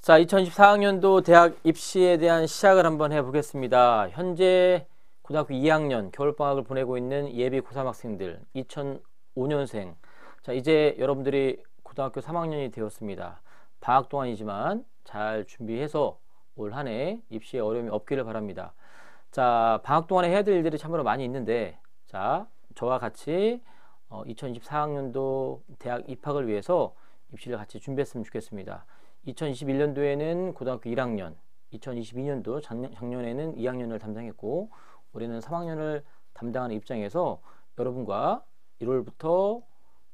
자, 2024학년도 대학 입시에 대한 시작을 한번 해보겠습니다. 현재 고등학교 2학년 겨울방학을 보내고 있는 예비 고3 학생들 2005년생. 자, 이제 여러분들이 고등학교 3학년이 되었습니다. 방학 동안이지만 잘 준비해서 올 한 해 입시에 어려움이 없기를 바랍니다. 자, 방학 동안에 해야 될 일들이 참으로 많이 있는데, 자, 저와 같이 2024학년도 대학 입학을 위해서 입시를 같이 준비했으면 좋겠습니다. 2021년도에는 고등학교 1학년, 2022년도 작년에는 2학년을 담당했고 올해는 3학년을 담당하는 입장에서 여러분과 1월부터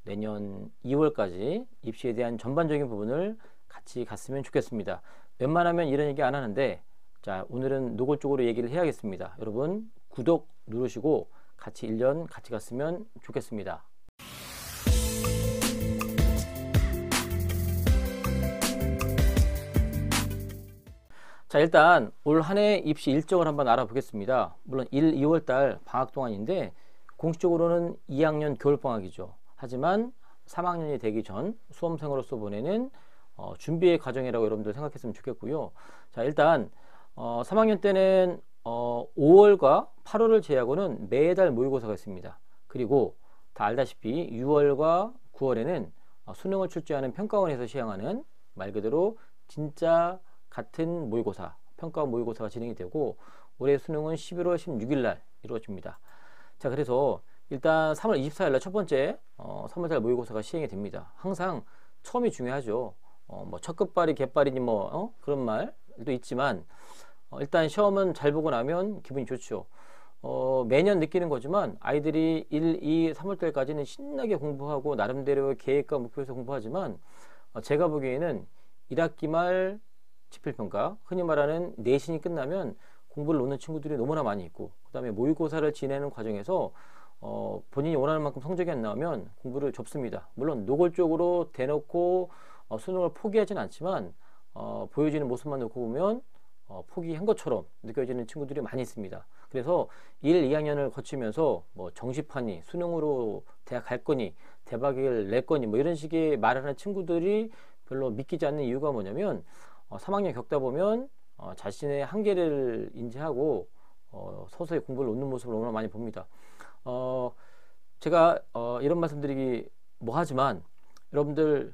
내년 2월까지 입시에 대한 전반적인 부분을 같이 갔으면 좋겠습니다. 웬만하면 이런 얘기 안 하는데, 자, 오늘은 노골적으로 얘기를 해야겠습니다. 여러분 구독 누르시고 같이 1년 같이 갔으면 좋겠습니다. 자, 일단 올 한 해 입시 일정을 한번 알아보겠습니다. 물론 1, 2월 달 방학 동안인데 공식적으로는 2학년 겨울방학이죠. 하지만 3학년이 되기 전 수험생으로서 보내는 준비의 과정이라고 여러분들 생각했으면 좋겠고요. 자, 일단 3학년 때는 5월과 8월을 제외하고는 매달 모의고사가 있습니다. 그리고 다 알다시피 6월과 9월에는 수능을 출제하는 평가원에서 시행하는 말 그대로 진짜 같은 모의고사, 평가원 모의고사가 진행이 되고 올해 수능은 11월 16일 날 이루어집니다. 자, 그래서 일단 3월 24일 날 첫 번째 3월달 모의고사가 시행이 됩니다. 항상 처음이 중요하죠. 뭐 첫 끝발이 갯발이니 뭐 그런 말도 있지만 일단 시험은 잘 보고 나면 기분이 좋죠. 매년 느끼는 거지만 아이들이 1, 2, 3월달까지는 신나게 공부하고 나름대로 계획과 목표에서 공부하지만 제가 보기에는 1학기 말 지필평가, 흔히 말하는 내신이 끝나면 공부를 놓는 친구들이 너무나 많이 있고, 그 다음에 모의고사를 지내는 과정에서 본인이 원하는 만큼 성적이 안 나오면 공부를 접습니다. 물론 노골적으로 대놓고 수능을 포기하진 않지만 보여지는 모습만 놓고 보면 포기한 것처럼 느껴지는 친구들이 많이 있습니다. 그래서 1, 2학년을 거치면서 뭐 정시파니, 수능으로 대학 갈 거니, 대박을 낼 거니 뭐 이런 식의 말을 하는 친구들이 별로 믿기지 않는 이유가 뭐냐면 3학년 겪다 보면 자신의 한계를 인지하고 서서히 공부를 놓는 모습을 너무나 많이 봅니다. 제가 이런 말씀드리기 뭐하지만 여러분들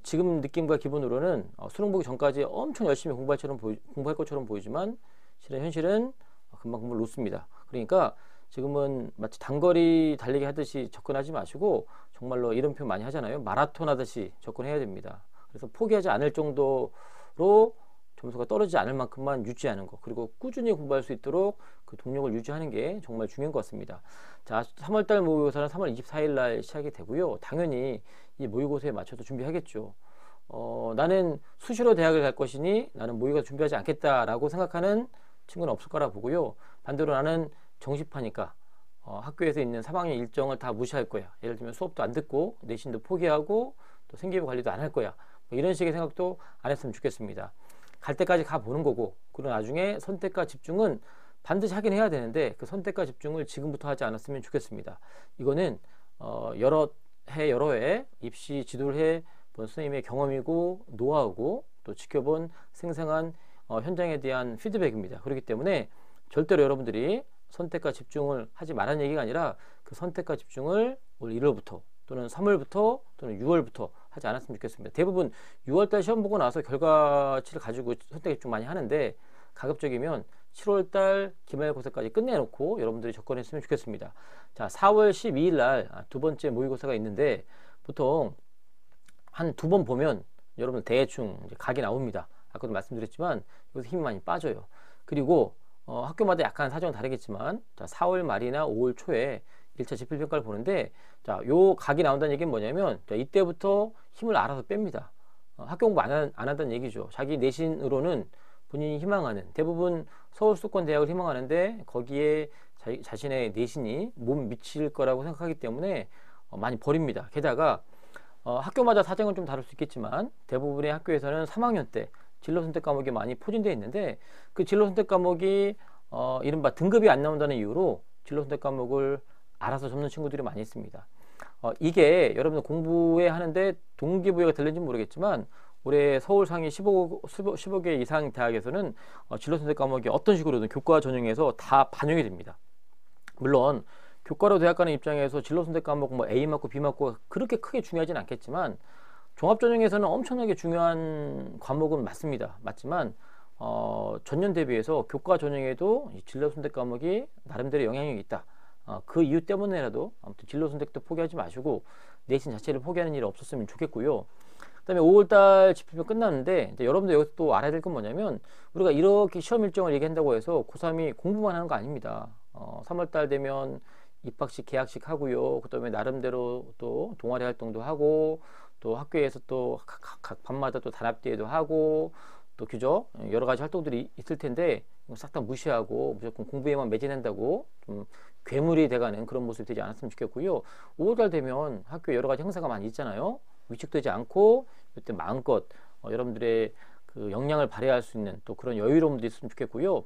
지금 느낌과 기분으로는 수능 보기 전까지 엄청 열심히 공부할 것처럼 보이지만 실은 현실은 금방 공부를 놓습니다. 그러니까 지금은 마치 단거리 달리기 하듯이 접근하지 마시고 정말로 이런 표현 많이 하잖아요. 마라톤 하듯이 접근해야 됩니다. 그래서 포기하지 않을 정도로 점수가 떨어지지 않을 만큼만 유지하는 것, 그리고 꾸준히 공부할 수 있도록 그 동력을 유지하는 게 정말 중요한 것 같습니다. 자, 3월달 모의고사는 3월 24일 날 시작이 되고요. 당연히 이 모의고사에 맞춰서 준비하겠죠. 나는 수시로 대학을 갈 것이니 나는 모의고사 준비하지 않겠다라고 생각하는 친구는 없을 거라 보고요. 반대로 나는 정시파니까 학교에서 있는 3학년 일정을 다 무시할 거야. 예를 들면 수업도 안 듣고 내신도 포기하고 또 생기부 관리도 안 할 거야. 뭐 이런 식의 생각도 안 했으면 좋겠습니다. 갈 때까지 가보는 거고, 그리고 나중에 선택과 집중은 반드시 하긴 해야 되는데 그 선택과 집중을 지금부터 하지 않았으면 좋겠습니다. 이거는 여러 해 입시 지도를 해본 선생님의 경험이고 노하우고 또 지켜본 생생한 현장에 대한 피드백입니다. 그렇기 때문에 절대로 여러분들이 선택과 집중을 하지 말라는 얘기가 아니라 그 선택과 집중을 올 1월부터 또는 3월부터 또는 6월부터 하지 않았으면 좋겠습니다. 대부분 6월달 시험 보고 나서 결과치를 가지고 선택 집중 많이 하는데 가급적이면 7월달 기말고사까지 끝내놓고 여러분들이 접근했으면 좋겠습니다. 자, 4월 12일 날 두 번째 모의고사가 있는데 보통 한 두 번 보면 여러분들 대충 이제 각이 나옵니다. 아까도 말씀드렸지만 여기서 힘이 많이 빠져요. 그리고 학교마다 약간 사정은 다르겠지만 자, 4월 말이나 5월 초에 1차 지필평가를 보는데 자, 요 각이 나온다는 얘기는 뭐냐면 자, 이때부터 힘을 알아서 뺍니다. 학교 공부 안 한다는 얘기죠. 자기 내신으로는 본인이 희망하는 대부분 서울 수도권 대학을 희망하는데 거기에 자신의 내신이 못 미칠 거라고 생각하기 때문에 많이 버립니다. 게다가 학교마다 사정은 좀 다를 수 있겠지만 대부분의 학교에서는 3학년 때 진로 선택 과목이 많이 포진되어 있는데 그 진로 선택 과목이 이른바 등급이 안 나온다는 이유로 진로 선택 과목을 알아서 접는 친구들이 많이 있습니다. 이게 여러분들 공부에 하는데 동기부여가 될는지 모르겠지만 올해 서울 상위 15개 이상 대학에서는 진로 선택 과목이 어떤 식으로든 교과 전형에서 다 반영이 됩니다. 물론 교과로 대학 가는 입장에서 진로 선택 과목 뭐 A 맞고 B 맞고 그렇게 크게 중요하진 않겠지만 종합 전형에서는 엄청나게 중요한 과목은 맞지만 전년 대비해서 교과 전형에도 이 진로 선택 과목이 나름대로 영향력이 있다. 그 이유 때문에라도 아무튼 진로 선택도 포기하지 마시고 내신 자체를 포기하는 일이 없었으면 좋겠고요. 그다음에 5월달 집필평 끝났는데 이제 여러분들 여기서 또 알아야 될 건 뭐냐면 우리가 이렇게 시험 일정을 얘기한다고 해서 고3이 공부만 하는 거 아닙니다. 3월달 되면 입학식 계약식 하고요. 그다음에 나름대로 또 동아리 활동도 하고 또 학교에서 또 각 반마다 또 단합대회도 하고 또 그죠? 여러 가지 활동들이 있을 텐데 싹 다 무시하고 무조건 공부에만 매진한다고 좀 괴물이 돼가는 그런 모습이 되지 않았으면 좋겠고요. 5월달 되면 학교에 여러 가지 행사가 많이 있잖아요. 위축되지 않고 이때 마음껏 여러분들의 그 역량을 발휘할 수 있는 또 그런 여유로움도 있으면 좋겠고요.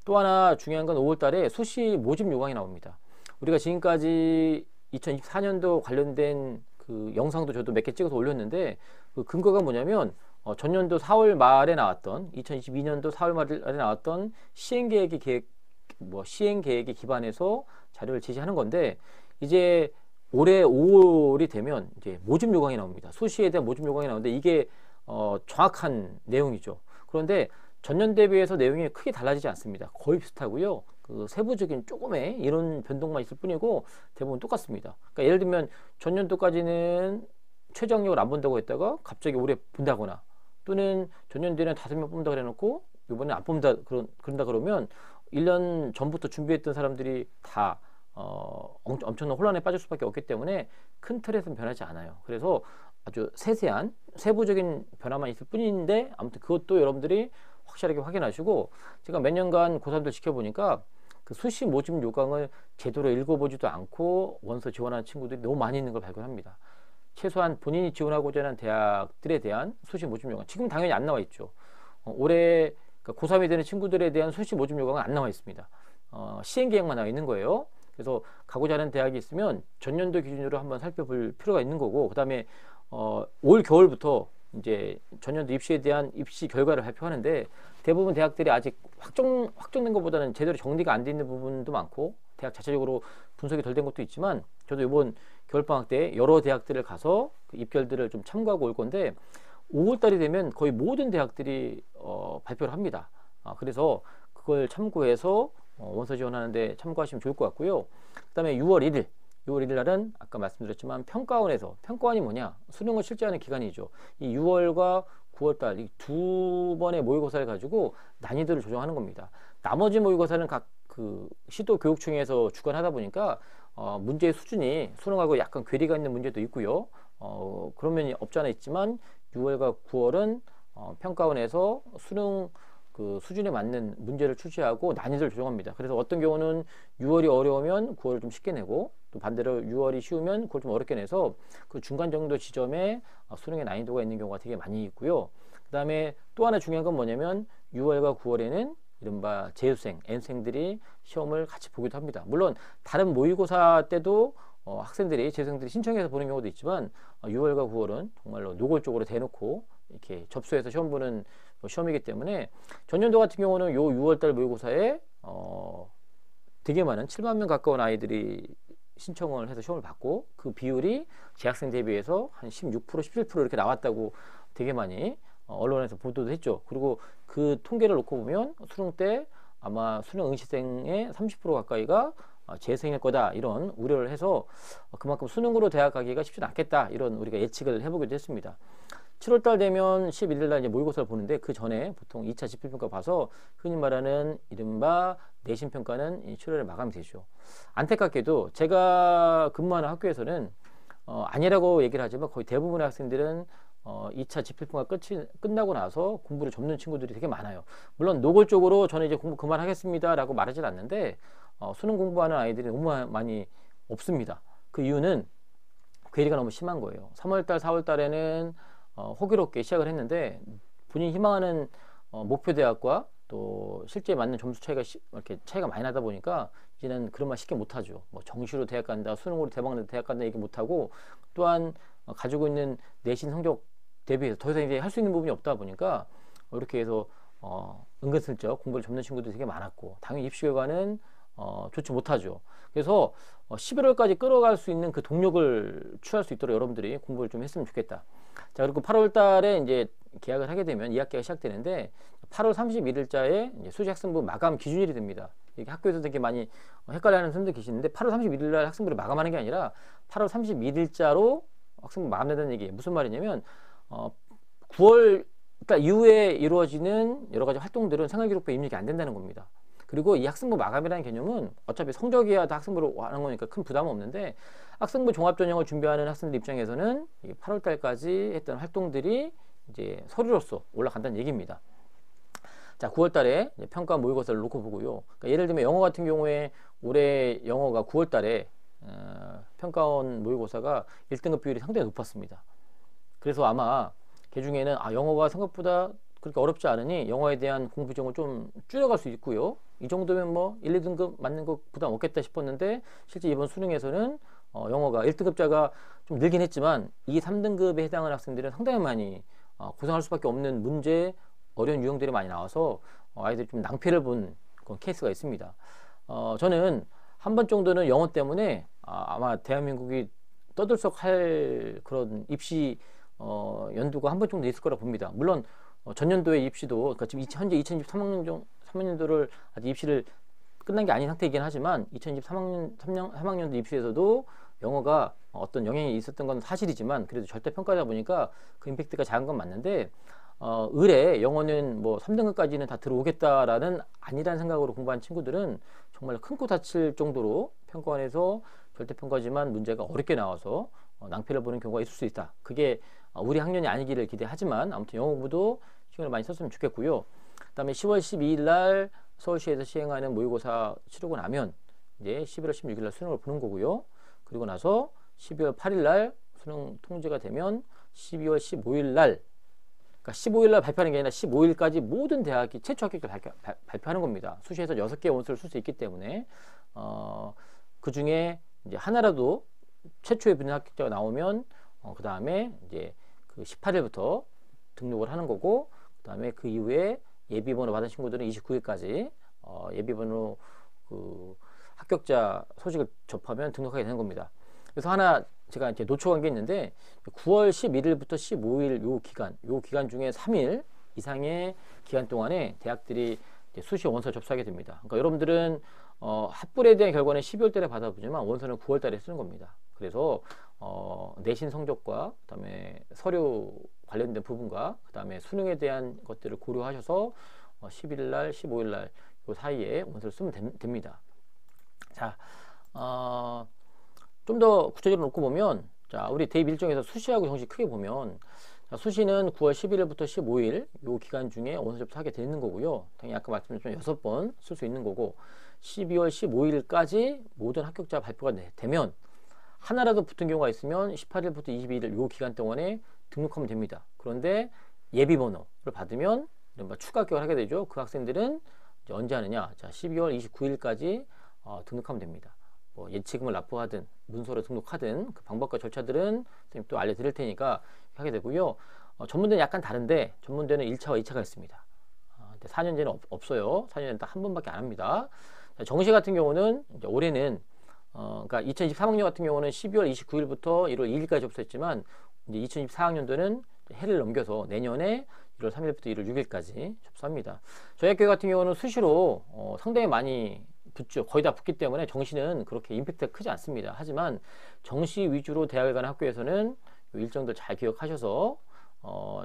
또 하나 중요한 건 5월달에 수시 모집 요강이 나옵니다. 우리가 지금까지 2024년도 관련된 그 영상도 저도 몇 개 찍어서 올렸는데 그 근거가 뭐냐면 전년도 4월 말에 나왔던 2022년도 4월 말에 나왔던 시행계획에 기반해서 자료를 제시하는 건데 이제 올해 5월이 되면 이제 모집 요강이 나옵니다. 수시에 대한 모집 요강이 나오는데 이게 정확한 내용이죠. 그런데 전년 대비해서 내용이 크게 달라지지 않습니다. 거의 비슷하고요. 그 세부적인 조금의 이런 변동만 있을 뿐이고 대부분 똑같습니다. 그러니까 예를 들면 전년도까지는 최저학력을 안 본다고 했다가 갑자기 올해 본다거나 또는 전년도에는 5명 뽑는다 그래놓고 이번에 안 뽑는다 그런다 그러면 1년 전부터 준비했던 사람들이 다 엄청난 혼란에 빠질 수밖에 없기 때문에 큰 틀에서는 변하지 않아요. 그래서 아주 세세한 세부적인 변화만 있을 뿐인데 아무튼 그것도 여러분들이 확실하게 확인하시고 제가 몇 년간 고3들 지켜보니까 그 수시 모집 요강을 제대로 읽어보지도 않고 원서 지원하는 친구들이 너무 많이 있는 걸 발견합니다. 최소한 본인이 지원하고자 하는 대학들에 대한 수시 모집 요강 지금 당연히 안 나와 있죠. 올해 그러니까 고3이 되는 친구들에 대한 수시 모집 요강은 안 나와 있습니다. 시행계획만 나와 있는 거예요. 그래서 가고자 하는 대학이 있으면 전년도 기준으로 한번 살펴볼 필요가 있는 거고 그 다음에 올 겨울부터 이제 전년도 입시에 대한 입시 결과를 발표하는데 대부분 대학들이 아직 확정된 것보다는 제대로 정리가 안 돼 있는 부분도 많고 대학 자체적으로 분석이 덜 된 것도 있지만 저도 이번 겨울방학 때 여러 대학들을 가서 그 입결들을 좀 참고하고 올 건데 5월달이 되면 거의 모든 대학들이 발표를 합니다. 그래서 그걸 참고해서 원서 지원하는데 참고하시면 좋을 것 같고요. 그 다음에 6월 1일 날은 아까 말씀드렸지만 평가원에서 평가원이 뭐냐 수능을 실시하는 기간이죠. 이 6월과 9월달 이 두 번의 모의고사를 가지고 난이도를 조정하는 겁니다. 나머지 모의고사는 각 그 시도교육청에서 주관하다 보니까 문제의 수준이 수능하고 약간 괴리가 있는 문제도 있고요. 그런 면이 없지 않아 있지만 6월과 9월은 평가원에서 수능 그 수준에 맞는 문제를 출시하고 난이도를 조정합니다. 그래서 어떤 경우는 6월이 어려우면 9월을 좀 쉽게 내고 또 반대로 6월이 쉬우면 9월 좀 어렵게 내서 그 중간 정도 지점에 수능의 난이도가 있는 경우가 되게 많이 있고요. 그 다음에 또 하나 중요한 건 뭐냐면 6월과 9월에는 이른바 재수생, N생들이 시험을 같이 보기도 합니다. 물론 다른 모의고사 때도 재수생들이 신청해서 보는 경우도 있지만 6월과 9월은 정말로 노골적으로 대놓고 이렇게 접수해서 시험 보는 시험이기 때문에 전년도 같은 경우는 요 6월달 모의고사에 되게 많은 7만 명 가까운 아이들이 신청을 해서 시험을 받고 그 비율이 재학생 대비해서 한 16%, 17% 이렇게 나왔다고 되게 많이 언론에서 보도도 했죠. 그리고 그 통계를 놓고 보면 수능 때 아마 수능 응시생의 30% 가까이가 재생일 거다 이런 우려를 해서 그만큼 수능으로 대학 가기가 쉽지 않겠다 이런 우리가 예측을 해보기도 했습니다. 7월달 되면 11일날 이제 모의고사를 보는데 그 전에 보통 2차 지필평가 봐서 흔히 말하는 이른바 내신평가는 7월에 마감이 되죠. 안타깝게도 제가 근무하는 학교에서는 아니라고 얘기를 하지만 거의 대부분의 학생들은 2차 지필평가 끝나고 나서 공부를 접는 친구들이 되게 많아요. 물론 노골적으로 저는 이제 공부 그만하겠습니다 라고 말하진 않는데 수능 공부하는 아이들이 너무 많이 없습니다. 그 이유는 괴리가 너무 심한 거예요. 3월달, 4월달에는 호기롭게 시작을 했는데 본인이 희망하는 목표 대학과 또 실제 맞는 점수 차이가 이렇게 차이가 많이 나다 보니까 이제는 그런 말 쉽게 못하죠. 뭐 정시로 대학 간다, 수능으로 대학 간다 얘기 못하고 또한 가지고 있는 내신 성적 대비해서 더 이상 이제 할 수 있는 부분이 없다 보니까 이렇게 해서 은근슬쩍 공부를 접는 친구들이 되게 많았고, 당연히 입시 결과는 좋지 못하죠. 그래서 11월까지 끌어갈 수 있는 그 동력을 취할 수 있도록 여러분들이 공부를 좀 했으면 좋겠다. 자, 그리고 8월 달에 이제 계약을 하게 되면 2학기가 시작되는데 8월 31일자에 이제 수시학생부 마감 기준일이 됩니다. 이게 학교에서 되게 많이 헷갈려하는 분들 계시는데 8월 31일 날 학생부를 마감하는 게 아니라 8월 31일자로 학생부 마감된다는 얘기예요. 무슨 말이냐면 9월 그러니까 이후에 이루어지는 여러 가지 활동들은 생활기록부에 입력이 안 된다는 겁니다. 그리고 이 학생부 마감이라는 개념은 어차피 성적이야 다 학생부로 하는 거니까 큰 부담은 없는데, 학생부 종합전형을 준비하는 학생들 입장에서는 8월 달까지 했던 활동들이 이제 서류로서 올라간다는 얘기입니다. 자, 9월 달에 평가 모의고사를 놓고 보고요. 그러니까 예를 들면 영어 같은 경우에 올해 영어가 9월 달에 평가원 모의고사가 1등급 비율이 상당히 높았습니다. 그래서 아마 그 중에는 영어가 생각보다 그렇게 어렵지 않으니 영어에 대한 공부 비중을 좀 줄여갈 수 있고요. 이 정도면 뭐 1, 2등급 맞는 것 부담 없겠다 싶었는데, 실제 이번 수능에서는 영어가 1등급자가 좀 늘긴 했지만 2, 3등급에 해당하는 학생들은 상당히 많이 고생할 수밖에 없는 문제, 어려운 유형들이 많이 나와서 아이들이 좀 낭패를 본 그런 케이스가 있습니다. 저는 한 번 정도는 영어 때문에 아마 대한민국이 떠들썩할 그런 입시 연도가 한 번 정도 있을 거라 봅니다. 물론 전년도의 입시도, 그러니까 지금 현재 2023학년도를 아직 입시를 끝난 게 아닌 상태이긴 하지만 2023학년도 입시에서도 영어가 어떤 영향이 있었던 건 사실이지만 그래도 절대평가다 보니까 그 임팩트가 작은 건 맞는데, 을에 영어는 뭐 3등급까지는 다 들어오겠다라는 아니라는 생각으로 공부한 친구들은 정말 큰 코 다칠 정도로 평가원에서 절대평가지만 문제가 어렵게 나와서 낭패를 보는 경우가 있을 수 있다. 그게 우리 학년이 아니기를 기대하지만 아무튼 영어 공부도 신경을 많이 썼으면 좋겠고요. 그 다음에 10월 12일 날 서울시에서 시행하는 모의고사 치르고 나면 이제 11월 16일 날 수능을 보는 거고요. 그리고 나서 12월 8일 날 수능 통제가 되면 12월 15일 날, 그러니까 15일 날 발표하는 게 아니라 15일까지 모든 대학이 최초 합격자를 발표하는 겁니다. 수시에서 6개의 원서를 쓸 수 있기 때문에 그 중에 이제 하나라도 최초의 붙는 합격자가 나오면 그 다음에 이제 그 18일부터 등록을 하는 거고, 그 다음에 그 이후에 예비번호 받은 친구들은 29일까지 예비번호 그 합격자 소식을 접하면 등록하게 되는 겁니다. 그래서 하나 제가 이제 놓쳐간 게 있는데 9월 11일부터 15일 요 기간 중에 3일 이상의 기간 동안에 대학들이 이제 수시 원서 접수하게 됩니다. 그러니까 여러분들은 합불에 대한 결과는 12월 달에 받아보지만 원서는 9월 달에 쓰는 겁니다. 그래서 내신 성적과 그다음에 서류 관련된 부분과 그다음에 수능에 대한 것들을 고려하셔서 11일 날, 15일 날 요 사이에 원서를 쓰면 됩니다. 자, 좀 더 구체적으로 놓고 보면, 자, 우리 대입 일정에서 수시하고 정시 크게 보면, 자, 수시는 9월 11일부터 15일 요 기간 중에 원서 접수하게 되는 거고요. 당연히 아까 말씀드렸지만 6번 쓸 수 있는 거고, 12월 15일까지 모든 합격자 발표가 되면 하나라도 붙은 경우가 있으면 18일부터 21일 요 기간 동안에 등록하면 됩니다. 그런데 예비번호를 받으면 이른바 추가 합격을 하게 되죠. 그 학생들은 이제 언제 하느냐? 자, 12월 29일까지 등록하면 됩니다. 뭐 예치금을 납부하든 문서로 등록하든 그 방법과 절차들은 선생님 또 알려드릴 테니까 하게 되고요. 전문대는 약간 다른데 전문대는 1차와 2차가 있습니다. 4년제는 없어요. 4년제는 딱 한 번밖에 안 합니다. 정시 같은 경우는 이제 올해는 그러니까 2023학년 같은 경우는 12월 29일부터 1월 2일까지 접수했지만 이제 2024학년도는 해를 넘겨서 내년에 1월 3일부터 1월 6일까지 접수합니다. 저희 학교 같은 경우는 수시로 상당히 많이 붙죠. 거의 다 붙기 때문에 정시는 그렇게 임팩트가 크지 않습니다. 하지만 정시 위주로 대학을 가는 학교에서는 일정들 잘 기억하셔서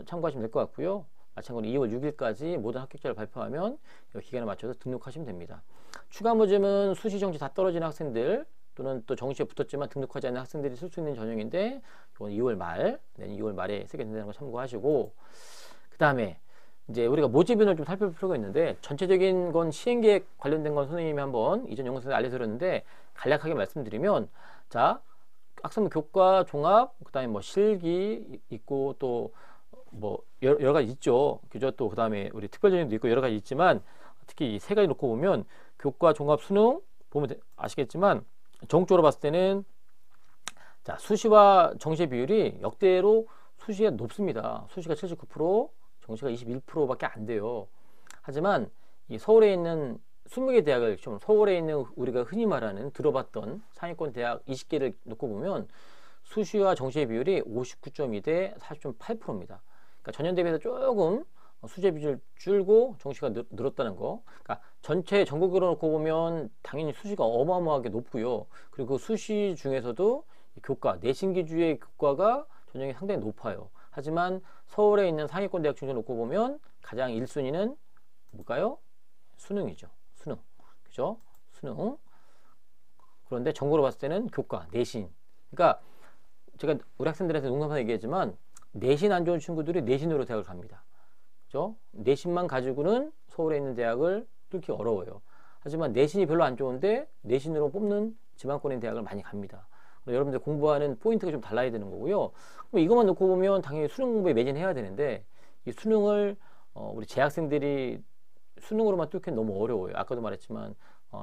참고하시면 될 것 같고요. 마찬가지로 2월 6일까지 모든 합격자를 발표하면 이 기간에 맞춰서 등록하시면 됩니다. 추가 모집은 수시 정시 다 떨어진 학생들 또는 또 정시에 붙었지만 등록하지 않은 학생들이 쓸 수 있는 전형인데 이건 2월 말, 내년 2월 말에 쓰게 된다는 거 참고하시고, 그 다음에 이제 우리가 모집인을 좀 살펴볼 필요가 있는데, 전체적인 건 시행계획 관련된 건 선생님이 한번 이전 영상에 알려드렸는데 간략하게 말씀드리면, 자, 학생부 교과 종합, 그 다음에 뭐 실기 있고 또 뭐 여러 가지 있죠. 그죠? 또 그 다음에 우리 특별 전형도 있고 여러 가지 있지만 특히 이 세 가지 놓고 보면 교과 종합 수능 보면 아시겠지만 전국적으로 봤을 때는 자, 수시와 정시 비율이 역대로 수시가 높습니다. 수시가 79%, 정시가 21%밖에 안 돼요. 하지만 이 서울에 있는 20개 대학을 좀 서울에 있는 우리가 흔히 말하는 들어봤던 상위권 대학 20개를 놓고 보면 수시와 정시의 비율이 59.2 대 40.8%입니다. 그러니까 전년 대비해서 조금 수시의 비율 줄고 정시가 늘었다는 거. 그러니까 전체 전국으로 놓고 보면 당연히 수시가 어마어마하게 높고요. 그리고 그 수시 중에서도 교과, 내신 기주의 교과가 전형이 상당히 높아요. 하지만 서울에 있는 상위권 대학 중에 놓고 보면 가장 1순위는 뭘까요? 수능이죠. 수능. 그죠? 수능. 그런데 전국으로 봤을 때는 교과, 내신. 그러니까 제가 우리 학생들한테 농담삼아 얘기했지만 내신 안 좋은 친구들이 내신으로 대학을 갑니다. 그죠? 내신만 가지고는 서울에 있는 대학을 뚫기 어려워요. 하지만 내신이 별로 안 좋은데 내신으로 뽑는 지방권인 대학을 많이 갑니다. 여러분들 공부하는 포인트가 좀 달라야 되는 거고요. 그럼 이것만 놓고 보면 당연히 수능 공부에 매진해야 되는데 이 수능을 우리 재학생들이 수능으로만 뚫기는 너무 어려워요. 아까도 말했지만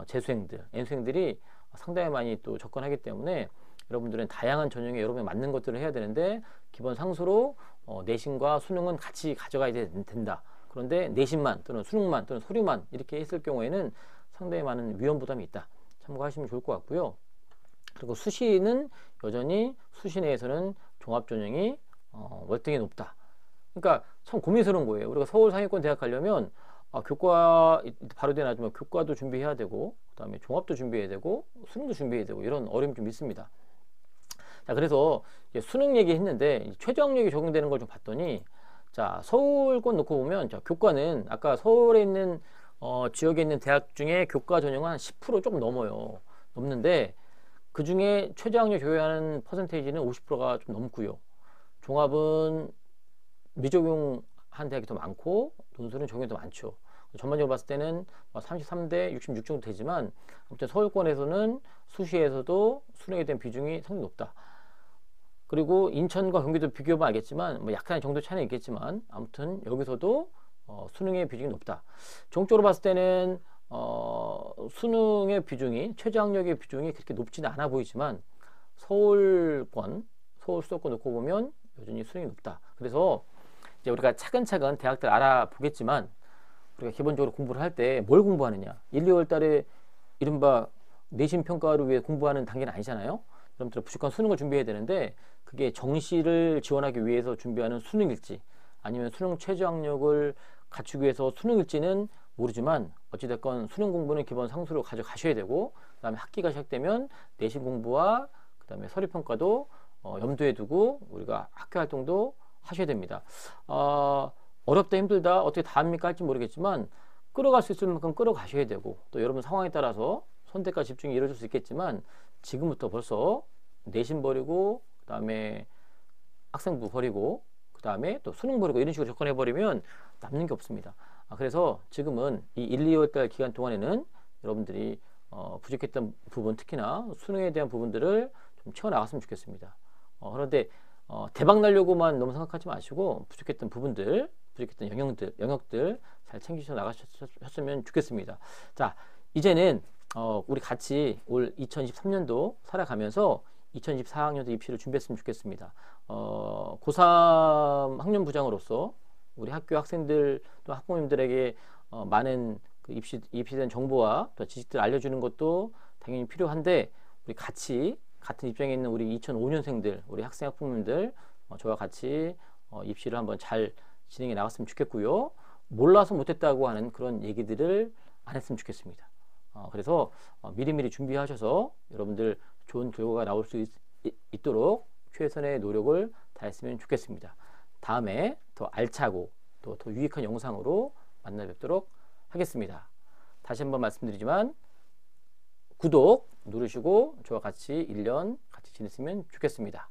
재수생들, N수생들이 상당히 많이 또 접근하기 때문에 여러분들은 다양한 전형에 여러분에 맞는 것들을 해야 되는데 기본 상수로 내신과 수능은 같이 가져가야 된다. 그런데 내신만 또는 수능만 또는 서류만 이렇게 했을 경우에는 상당히 많은 위험 부담이 있다. 참고하시면 좋을 것 같고요. 그리고 수시는 여전히 수시 내에서는 종합 전형이 월등히 높다. 그러니까 참 고민스러운 거예요. 우리가 서울 상위권 대학 가려면 교과 바로 되나지만 교과도 준비해야 되고 그다음에 종합도 준비해야 되고 수능도 준비해야 되고 이런 어려움이 좀 있습니다. 자, 그래서 수능 얘기했는데 최저학력이 적용되는 걸 좀 봤더니 자, 서울권 놓고 보면 자, 교과는 아까 서울에 있는 지역에 있는 대학 중에 교과 전형은 한 10% 조금 넘어요. 넘는데 그 중에 최저학력 적용하는 퍼센테이지는 50%가 좀 넘고요. 종합은 미적용한 대학이 더 많고 논술은 적용이 더 많죠. 전반적으로 봤을 때는 33대 66 정도 되지만 아무튼 서울권에서는 수시에서도 수능에 대한 비중이 상당히 높다. 그리고 인천과 경기도 비교해보면 알겠지만 뭐 약간의 정도 차이는 있겠지만 아무튼 여기서도 수능의 비중이 높다. 종적으로 봤을 때는 수능의 비중이 최저학력의 비중이 그렇게 높지는 않아 보이지만 서울권, 서울 수도권 놓고 보면 여전히 수능이 높다. 그래서 이제 우리가 차근차근 대학들 알아보겠지만 우리가 기본적으로 공부를 할 때 뭘 공부하느냐? 1, 2월 달에 이른바 내신 평가를 위해 공부하는 단계는 아니잖아요. 여러분들 무조건 수능을 준비해야 되는데 그게 정시를 지원하기 위해서 준비하는 수능일지 아니면 수능 최저학력을 갖추기 위해서 수능일지는 모르지만 어찌됐건 수능 공부는 기본 상수로 가져가셔야 되고 그 다음에 학기가 시작되면 내신 공부와 그 다음에 서류평가도 염두에 두고 우리가 학교 활동도 하셔야 됩니다. 어렵다 힘들다 어떻게 다 합니까 할지 모르겠지만 끌어갈 수 있을 만큼 끌어가셔야 되고 또 여러분 상황에 따라서 선택과 집중이 이루어질 수 있겠지만 지금부터 벌써 내신 버리고 그 다음에 학생부 버리고 그 다음에 또 수능 버리고 이런 식으로 접근해 버리면 남는 게 없습니다. 그래서 지금은 이 1, 2월 달 기간 동안에는 여러분들이 부족했던 부분 특히나 수능에 대한 부분들을 좀 채워나갔으면 좋겠습니다. 그런데 대박 나려고만 너무 생각하지 마시고 부족했던 부분들 부족했던 영역들 잘 챙기셔 나가셨으면 좋겠습니다. 자, 이제는 우리 같이 올 2023년도 살아가면서 2024학년도 입시를 준비했으면 좋겠습니다. 고3 학년부장으로서 우리 학교 학생들 또 학부모님들에게 많은 그 입시된 정보와 또 지식들 알려주는 것도 당연히 필요한데 우리 같이 같은 입장에 있는 우리 2005년생들 우리 학생 학부모님들 저와 같이 입시를 한번 잘 진행해 나갔으면 좋겠고요. 몰라서 못했다고 하는 그런 얘기들을 안 했으면 좋겠습니다. 그래서 미리미리 준비하셔서 여러분들 좋은 결과가 나올 수 있도록 최선의 노력을 다했으면 좋겠습니다. 다음에 더 알차고 또 더 유익한 영상으로 만나 뵙도록 하겠습니다. 다시 한번 말씀드리지만 구독 누르시고 저와 같이 1년 같이 지냈으면 좋겠습니다.